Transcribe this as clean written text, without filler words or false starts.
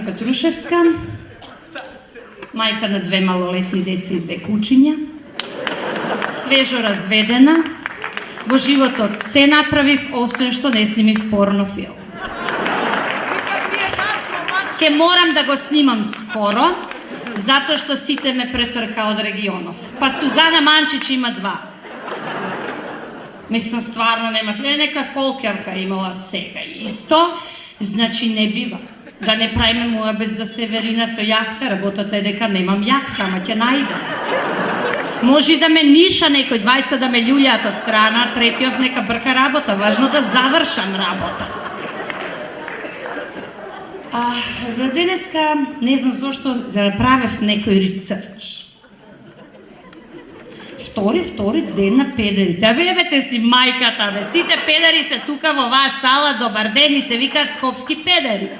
Петрушевска, мајка на 2 малолетни деца и 2 кучиња, свежо разведена, во животот се направив, освен што не снимив порнофилм. Ќе морам да го снимам скоро, затоа што сите ме претрка од регионов. Па Сузана Манчич има 2. Мислам, стварно нема. Нека фолкерка имала сега исто, значи не бива. Да не правиме муабет за Северина со јахта, работата е дека немам јахта, ама ќе најдам. Може да ме ниша некој, 2 да ме љулјаат од страна, третиот нека брка работа, важно да завршам работа. Денеска, не знам зошто, правев некој ресерч. Втори ден на педерите. Бебете си мајката, бе. Сите педери се тука во оваа сала, добар ден и се викаат скопски педери.